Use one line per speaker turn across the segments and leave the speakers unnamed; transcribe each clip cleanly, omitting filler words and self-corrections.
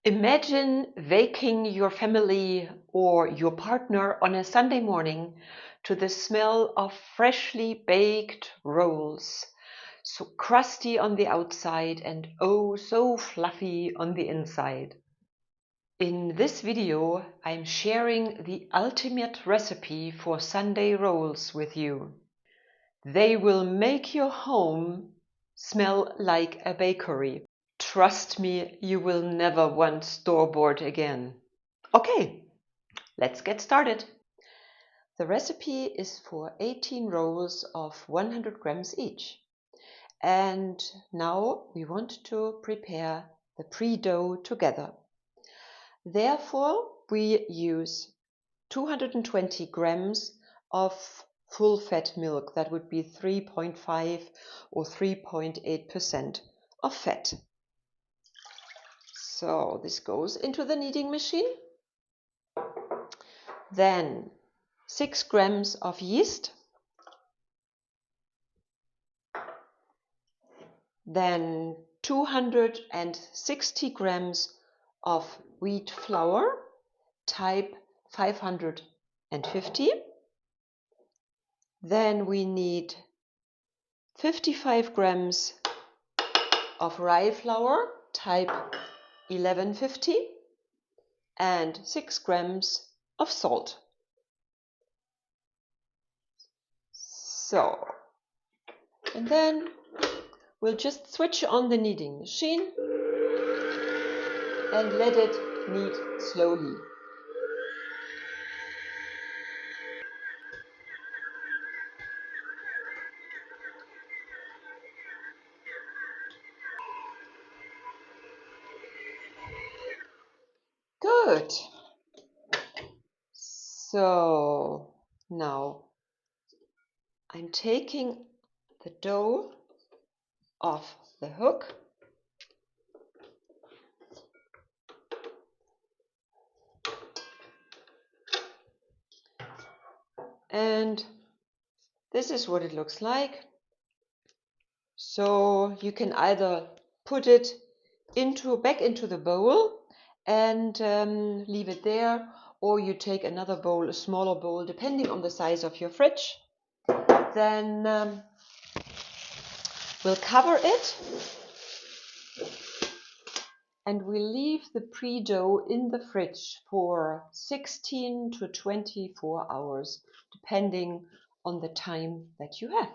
Imagine waking your family or your partner on a Sunday morning to the smell of freshly baked rolls, so crusty on the outside and oh so fluffy on the inside. In this video, I'm sharing the ultimate recipe for Sunday rolls with you. They will make your home smell like a bakery. Trust me, you will never want store-bought again. Okay, let's get started. The recipe is for 18 rolls of 100 grams each. And now we want to prepare the pre-dough together. Therefore, we use 220 grams of full-fat milk. That would be 3.5 or 3.8% of fat. So this goes into the kneading machine. Then 6 grams of yeast. Then 260 grams of wheat flour, type 550. Then we need 55 grams of rye flour, type 1150, and 6 grams of salt. So, and then we'll just switch on the kneading machine and let it knead slowly. Good. So now I'm taking the dough off the hook and this is what it looks like. So you can either put it back into the bowl and leave it there, or you take another bowl, a smaller bowl, depending on the size of your fridge. Then we'll cover it and we'll leave the pre-dough in the fridge for 16 to 24 hours, depending on the time that you have.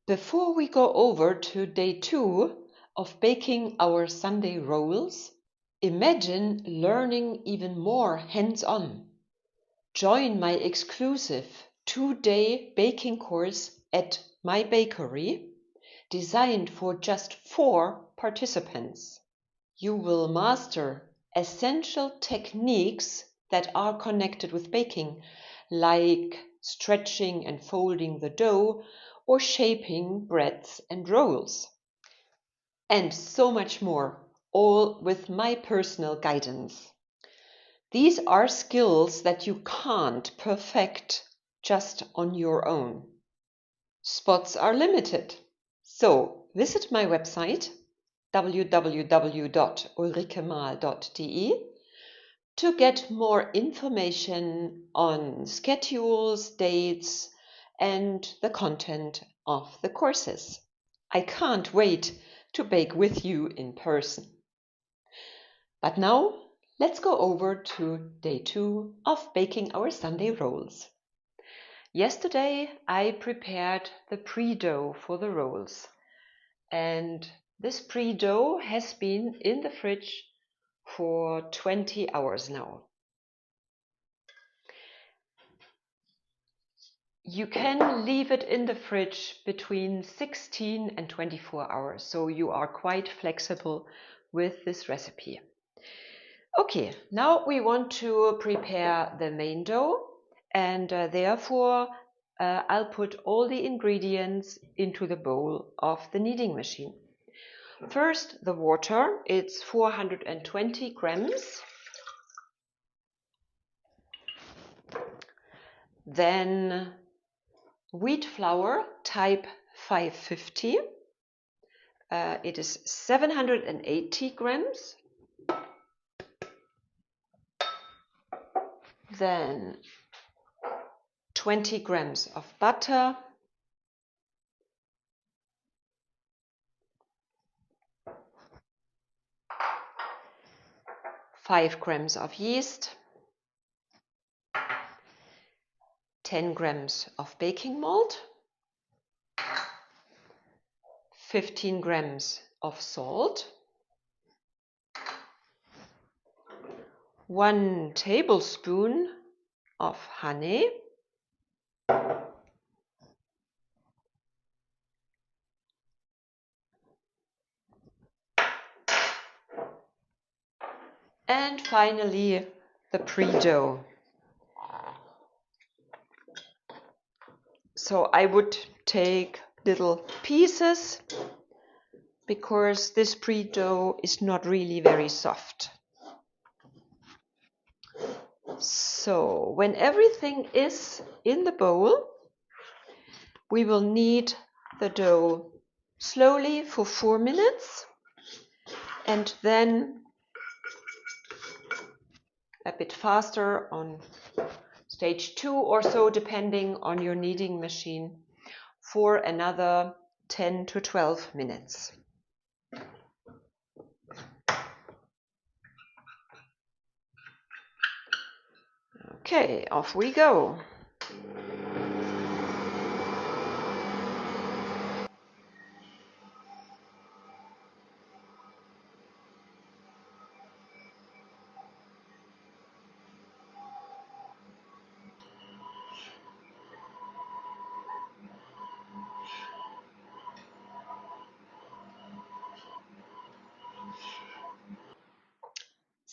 Before we go over to day 2 of baking our Sunday rolls, imagine learning even more hands-on. Join my exclusive 2-day baking course at my bakery, designed for just 4 participants. You will master essential techniques that are connected with baking, like stretching and folding the dough or shaping breads and rolls. And so much more, all with my personal guidance. These are skills that you can't perfect just on your own. Spots are limited. So visit my website www.ulrikemahl.de to get more information on schedules, dates, and the content of the courses. I can't wait to bake with you in person. But now let's go over to day 2 of baking our Sunday rolls. Yesterday I prepared the pre-dough for the rolls, and this pre-dough has been in the fridge for 20 hours now. You can leave it in the fridge between 16 and 24 hours, so you are quite flexible with this recipe. Okay, now we want to prepare the main dough, and therefore I'll put all the ingredients into the bowl of the kneading machine. First, the water, it's 420 grams. Then wheat flour, type 550. It is 780 grams. Then 20 grams of butter, 5 grams of yeast, 10 grams of baking malt, 15 grams of salt, 1 tablespoon of honey, and finally the pre-dough. So I would take little pieces because this pre-dough is not really very soft. So when everything is in the bowl, we will knead the dough slowly for 4 minutes and then a bit faster on stage 2 or so, depending on your kneading machine, for another 10 to 12 minutes. Okay, off we go.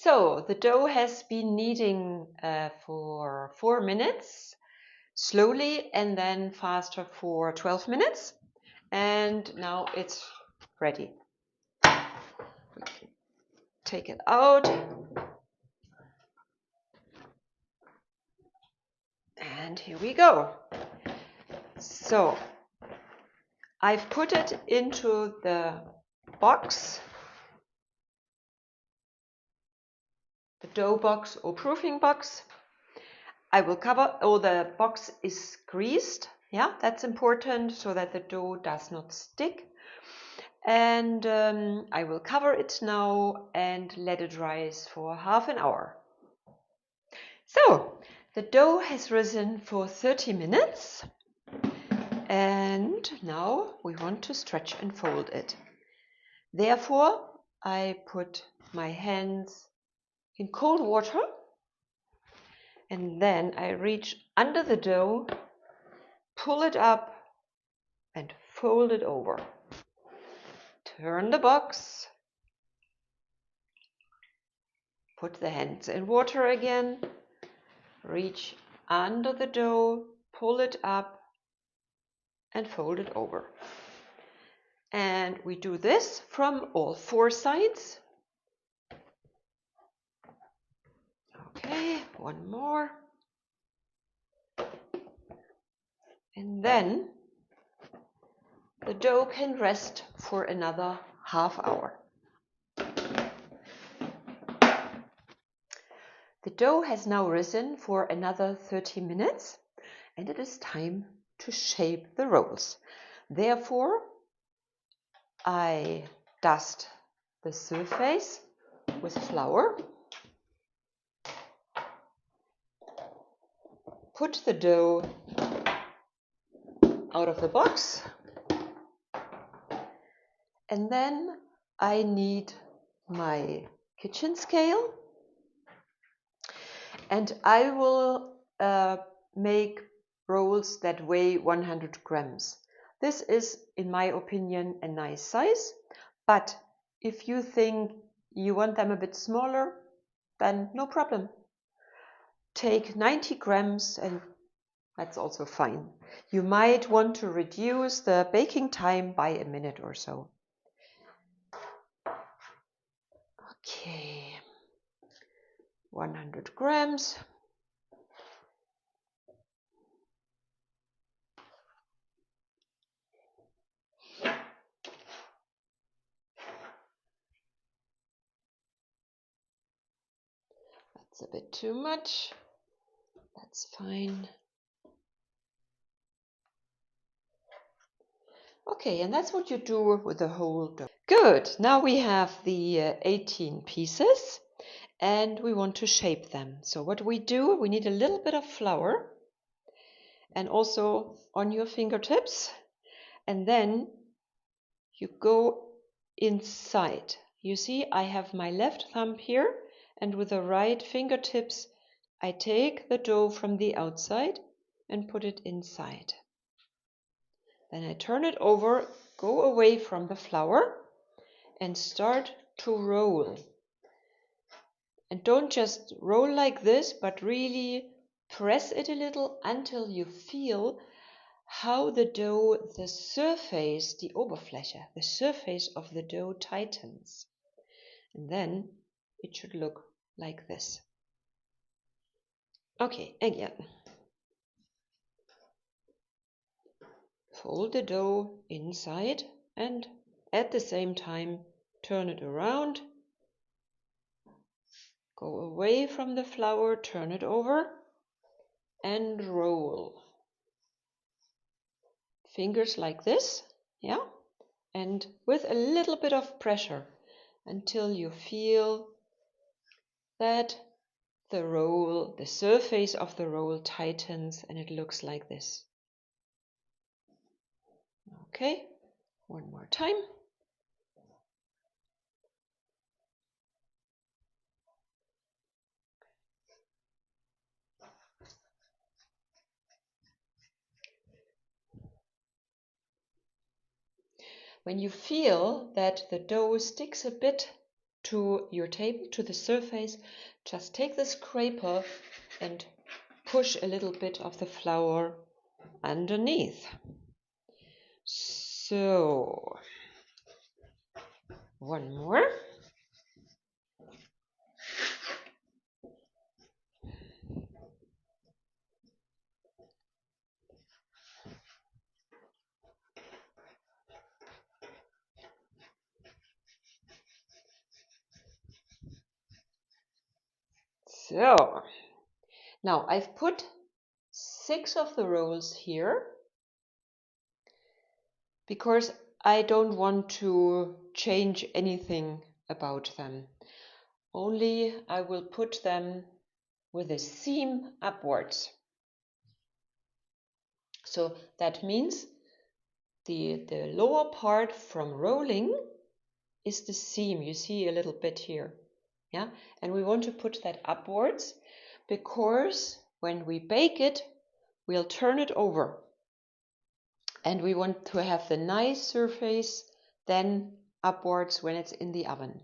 So the dough has been kneading for 4 minutes, slowly and then faster for 12 minutes. And now it's ready. We can take it out. And here we go. So I've put it into the box, the dough box or proofing box. I will cover, the box is greased. Yeah, that's important so that the dough does not stick. And I will cover it now and let it rise for half an hour. So the dough has risen for 30 minutes. And now we want to stretch and fold it. Therefore, I put my hands in cold water and then I reach under the dough, pull it up and fold it over. Turn the box, put the hands in water again, reach under the dough, pull it up and fold it over. And we do this from all 4 sides. Okay, one more. And then the dough can rest for another half hour. The dough has now risen for another 30 minutes and it is time to shape the rolls. Therefore, I dust the surface with flour, put the dough out of the box, and then I need my kitchen scale and I will make rolls that weigh 100 grams. This is, in my opinion, a nice size, but if you think you want them a bit smaller, then no problem. Take 90 grams and that's also fine. You might want to reduce the baking time by a minute or so. Okay, 100 grams. That's a bit too much. That's fine. Okay, and that's what you do with the whole dough. Good, now we have the 18 pieces and we want to shape them. So what we do, we need a little bit of flour and also on your fingertips, and then you go inside. You see, I have my left thumb here, and with the right fingertips, I take the dough from the outside and put it inside. Then I turn it over, go away from the flour, and start to roll. And don't just roll like this, but really press it a little until you feel how the dough, the surface, the Oberfläche, the surface of the dough tightens. And then it should look like this. Okay, again. Fold the dough inside and at the same time turn it around. Go away from the flour, turn it over and roll. Fingers like this, yeah? And with a little bit of pressure until you feel that the roll, the surface of the roll tightens and it looks like this. Okay, one more time. When you feel that the dough sticks a bit to your table, to the surface, just take the scraper and push a little bit of the flour underneath. So, one more. So, now I've put 6 of the rolls here because I don't want to change anything about them. Only I will put them with a seam upwards. So that means the lower part from rolling is the seam. You see a little bit here. Yeah, and we want to put that upwards because when we bake it, we'll turn it over. And we want to have the nice surface then upwards when it's in the oven.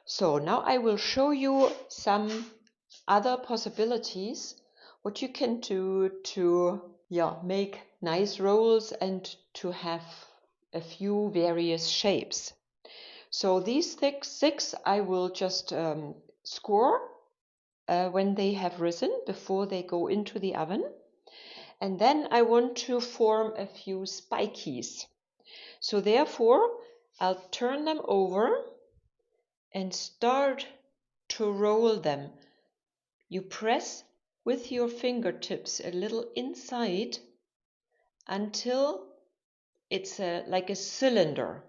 So now I will show you some other possibilities, what you can do to make nice rolls and to have a few various shapes. So these 6 I will just score when they have risen before they go into the oven. And then I want to form a few spikies. So therefore I'll turn them over and start to roll them. You press with your fingertips a little inside until it's like a cylinder.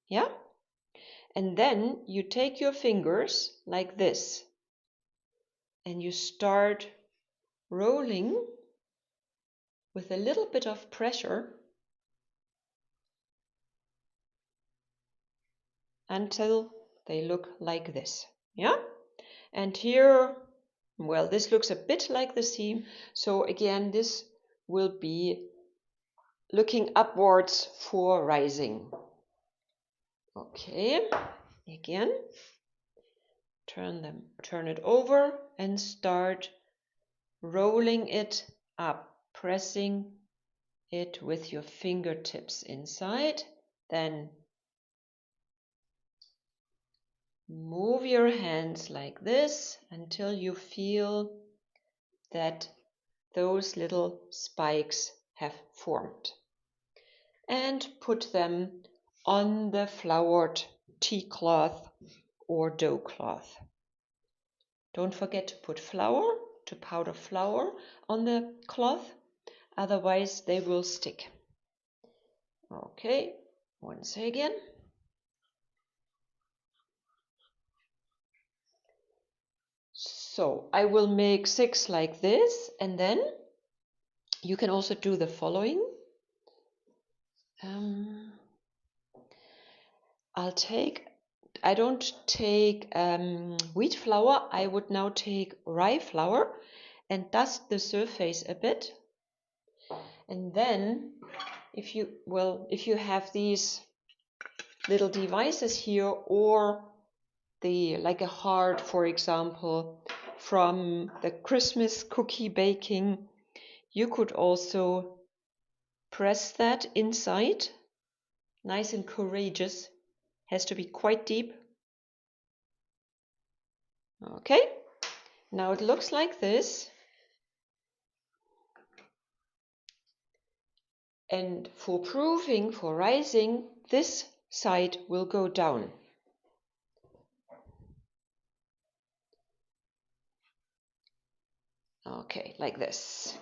Yeah? And then you take your fingers like this and you start rolling with a little bit of pressure until they look like this. Yeah? And here, well, this looks a bit like the seam. So again, this will be looking upwards for rising. Okay, again, turn it over and start rolling it up, pressing it with your fingertips inside. Then move your hands like this until you feel that those little spikes have formed. And put them on the floured tea cloth or dough cloth. Don't forget to put flour to powder flour on the cloth, otherwise they will stick. Okay, once again. So I will make 6 like this, and then you can also do the following. I don't take wheat flour, I would now take rye flour and dust the surface a bit. And then if you have these little devices here, or like a heart, for example, from the Christmas cookie baking, you could also press that inside, nice and courageous. Has to be quite deep. Okay, now it looks like this. And for proofing, for rising, this side will go down. Okay, like this.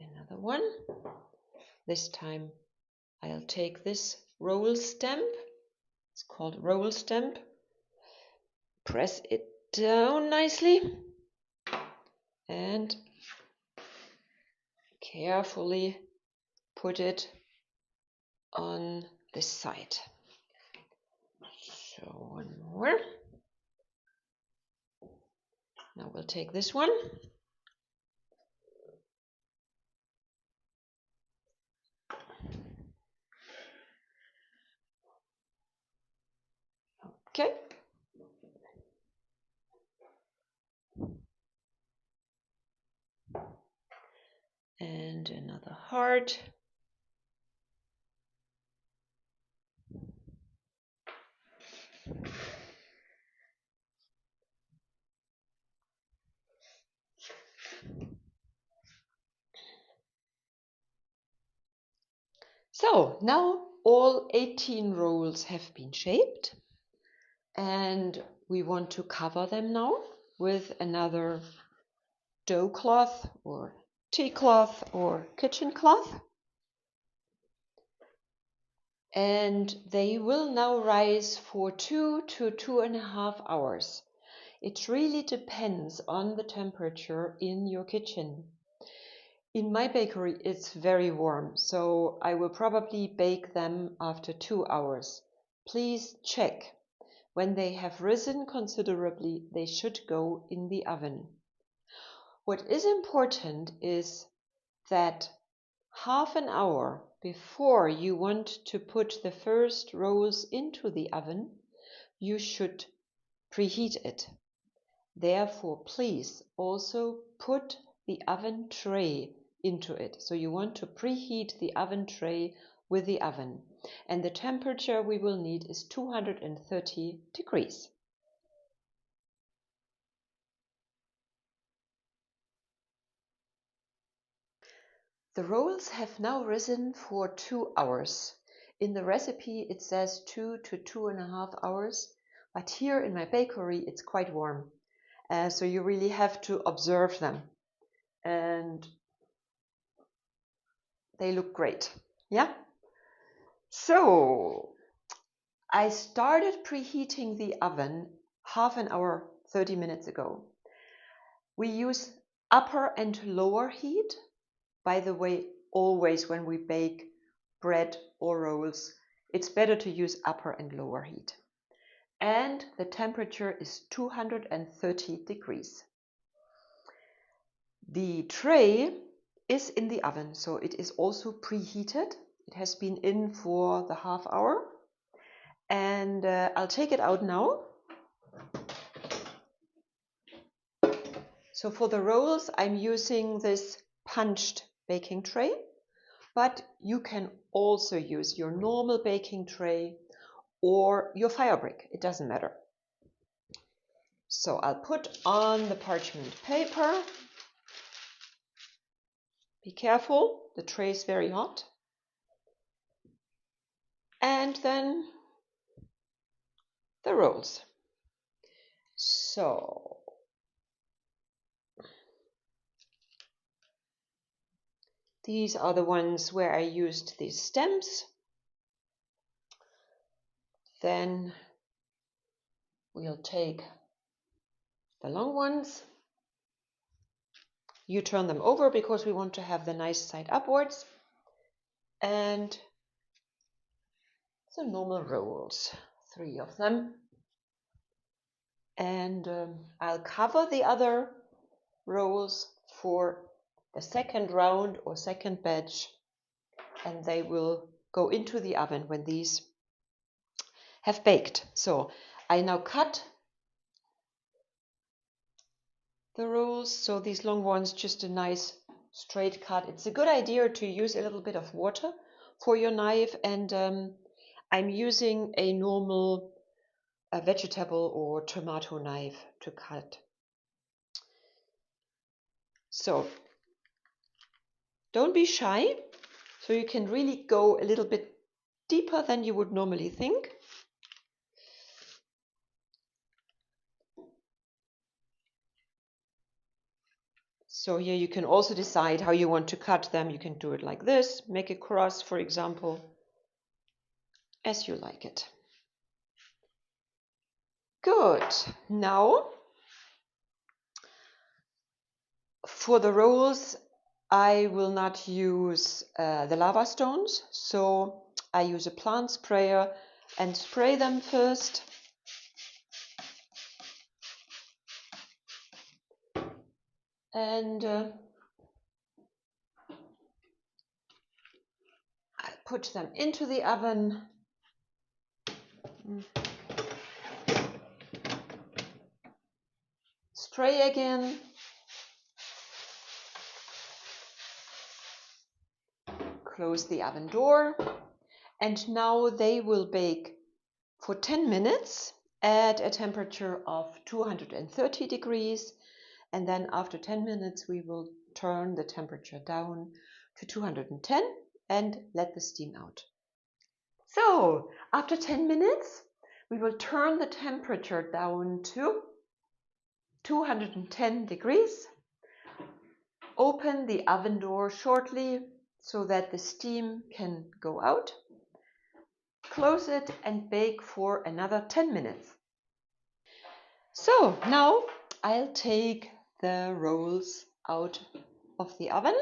Another one. This time I'll take this roll stamp. It's called roll stamp. Press it down nicely and carefully put it on this side. So one more. Now we'll take this one. Okay. And another heart. So now all 18 rolls have been shaped, and we want to cover them now with another dough cloth or tea cloth or kitchen cloth. And they will now rise for 2 to 2.5 hours. It really depends on the temperature in your kitchen. In my bakery, it's very warm, so I will probably bake them after 2 hours. Please check. When they have risen considerably, they should go in the oven. What is important is that half an hour before you want to put the first rolls into the oven, you should preheat it. Therefore, please also put the oven tray into it. So you want to preheat the oven tray with the oven. And the temperature we will need is 230 degrees. The rolls have now risen for 2 hours. In the recipe it says 2 to 2.5 hours, but here in my bakery it's quite warm. So you really have to observe them. And they look great. Yeah? So I started preheating the oven half an hour, 30 minutes ago. We use upper and lower heat. By the way, always when we bake bread or rolls, it's better to use upper and lower heat. And the temperature is 230 degrees. The tray is in the oven, so it is also preheated. It has been in for the half hour. And I'll take it out now. So for the rolls, I'm using this punched baking tray, but you can also use your normal baking tray or your fire brick. It doesn't matter. So I'll put on the parchment paper. Be careful, the tray is very hot. And then the rolls. So These are the ones where I used these stems. Then we'll take the long ones. You turn them over because we want to have the nice side upwards. And the normal rolls, 3 of them. And I'll cover the other rolls for the second round or second batch, and they will go into the oven when these have baked. So I now cut the rolls, so these long ones, just a nice straight cut. It's a good idea to use a little bit of water for your knife, and I'm using a normal vegetable or tomato knife to cut. So don't be shy, so you can really go a little bit deeper than you would normally think. So here you can also decide how you want to cut them. You can do it like this, make a cross, for example, as you like it. Good. Now, for the rolls, I will not use the lava stones, so I use a plant sprayer and spray them first. And I put them into the oven. Spray again. Close the oven door. And now they will bake for 10 minutes at a temperature of 230 degrees. And then after 10 minutes, we will turn the temperature down to 210 and let the steam out. So after 10 minutes, we will turn the temperature down to 210 degrees. Open the oven door shortly so that the steam can go out. Close it and bake for another 10 minutes. So now I'll take the rolls out of the oven.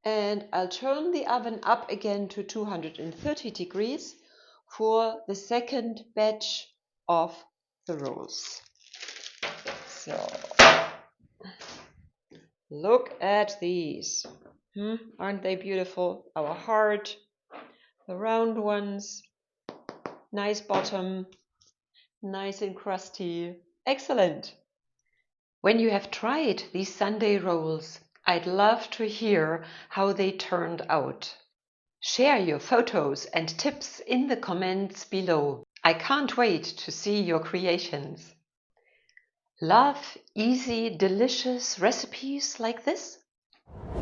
And I'll turn the oven up again to 230 degrees for the second batch of the rolls. So look at these. Aren't they beautiful? Our heart, the round ones, nice bottom, nice and crusty. Excellent. When you have tried these Sunday rolls, I'd love to hear how they turned out. Share your photos and tips in the comments below. I can't wait to see your creations. Love easy, delicious recipes like this?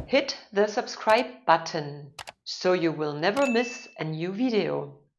Hit the subscribe button so you will never miss a new video.